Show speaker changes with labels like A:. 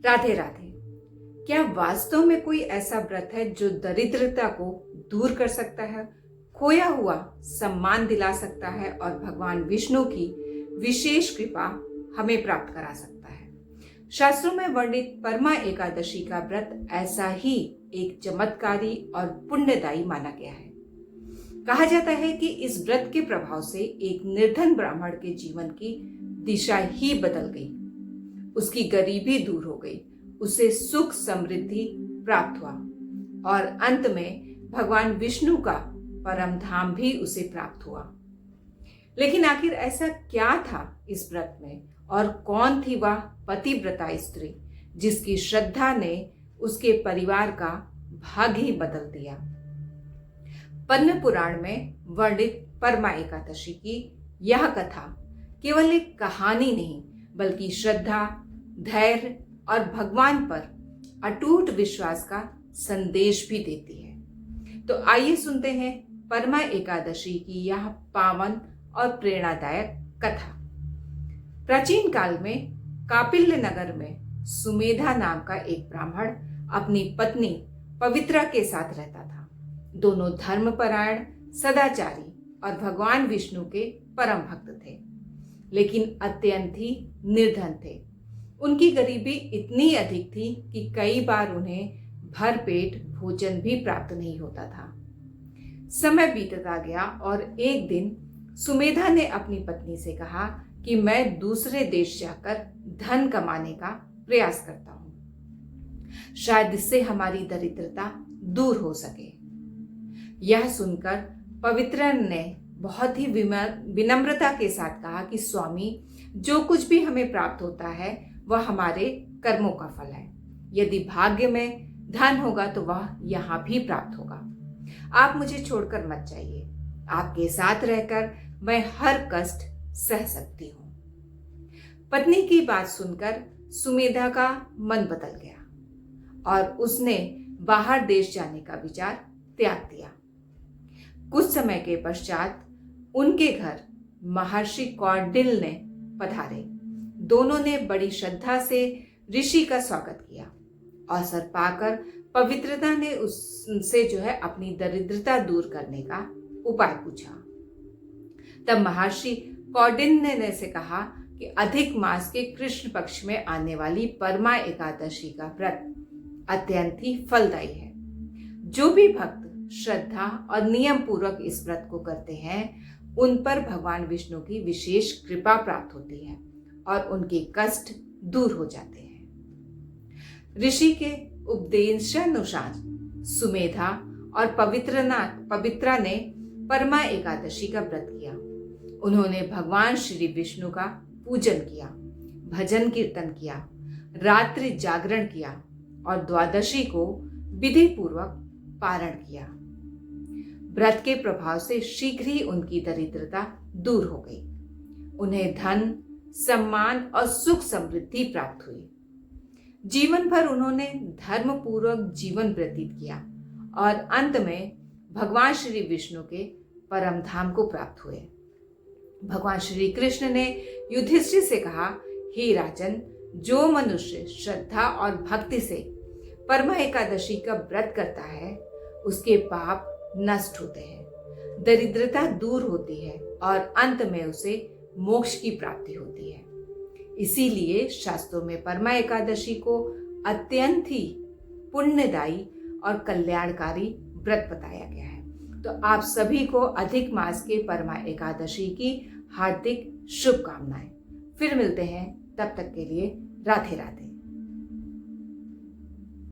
A: राधे राधे। क्या वास्तव में कोई ऐसा व्रत है जो दरिद्रता को दूर कर सकता है, खोया हुआ सम्मान दिला सकता है और भगवान विष्णु की विशेष कृपा हमें प्राप्त करा सकता है? शास्त्रों में वर्णित परमा एकादशी का व्रत ऐसा ही एक चमत्कारी और पुण्यदायी माना गया है। कहा जाता है कि इस व्रत के प्रभाव से एक निर्धन ब्राह्मण के जीवन की दिशा ही बदल गई, उसकी गरीबी दूर हो गई, उसे सुख समृद्धि प्राप्त हुआ और अंत में भगवान विष्णु का परम धाम भी उसे प्राप्त हुआ। लेकिन आखिर ऐसा क्या था इस व्रत में और कौन थी वह पतिव्रता स्त्री जिसकी श्रद्धा ने उसके परिवार का भाग्य ही बदल दिया? पद्म पुराण में वर्णित परमा एकादशी की यह कथा केवल एक कहानी नहीं बल्कि श्रद्धा, धैर्य और भगवान पर अटूट विश्वास का संदेश भी देती है। तो आइए सुनते हैं परमा एकादशी की यह पावन और प्रेरणादायक कथा। प्राचीन काल में कापिल्य नगर में सुमेधा नाम का एक ब्राह्मण अपनी पत्नी पवित्रा के साथ रहता था। दोनों धर्मपरायण, सदाचारी और भगवान विष्णु के परम भक्त थे, लेकिन अत्यंत ही निर्धन थे। उनकी गरीबी इतनी अधिक थी कि कई बार उन्हें भरपेट भोजन भी प्राप्त नहीं होता था। समय बीतता गया और एक दिन सुमेधा ने अपनी पत्नी से कहा कि मैं दूसरे देश जाकर धन कमाने का प्रयास करता हूं, शायद इससे हमारी दरिद्रता दूर हो सके। यह सुनकर पवित्रा ने बहुत ही विनम्रता के साथ कहा कि स्वामी, जो कुछ भी हमें प्राप्त होता है वह हमारे कर्मों का फल है। यदि भाग्य में धन होगा तो वह यहाँ भी प्राप्त होगा। आप मुझे छोड़कर मत जाइए, आपके साथ रहकर मैं हर कष्ट सह सकती हूँ। पत्नी की बात सुनकर सुमेधा का मन बदल गया और उसने बाहर देश जाने का विचार त्याग दिया। कुछ समय के पश्चात उनके घर महर्षि कौंडिन्य ने पधारे। दोनों ने बड़ी श्रद्धा से ऋषि का स्वागत किया। अवसर पाकर पवित्रता ने उससे अपनी दरिद्रता दूर करने का उपाय पूछा। तब महर्षि कौंडिन्य ने से कहा कि अधिक मास के कृष्ण पक्ष में आने वाली परमा एकादशी का व्रत अत्यंत ही फलदायी है। जो भी भक्त श्रद्धा और नियम पूर्वक इस व्रत को करते हैं उन पर भगवान विष्णु की विशेष कृपा प्राप्त होती है और उनके कष्ट दूर हो जाते हैं। ऋषि के उपदेशानुसार सुमेधा और पवित्रा ने परमा एकादशी का व्रत किया। उन्होंने भगवान श्री विष्णु का पूजन किया, भजन कीर्तन किया, रात्रि जागरण किया और द्वादशी को विधि पूर्वक पारण किया। व्रत के प्रभाव से शीघ्र ही उनकी दरिद्रता दूर हो गई। उन्हें धन, सम्मान और सुख समृद्धि प्राप्त हुई। जीवन भर उन्होंने धर्म पूर्वक जीवन व्यतीत किया और अंत में भगवान श्री विष्णु के परम धाम को प्राप्त हुए। भगवान श्री कृष्ण ने युधिष्ठिर से कहा, हे राजन, जो मनुष्य श्रद्धा और भक्ति से परमा एकादशी का व्रत करता है उसके पाप नष्ट होते हैं, दरिद्रता दूर होती है और अंत में उसे मोक्ष की प्राप्ति होती है। इसीलिए शास्त्रों में परमा एकादशी को अत्यंत ही पुण्यदायी और कल्याणकारी व्रत बताया गया है। तो आप सभी को अधिक मास के परमा एकादशी की हार्दिक शुभकामनाएं। फिर मिलते हैं, तब तक के लिए राधे राधे।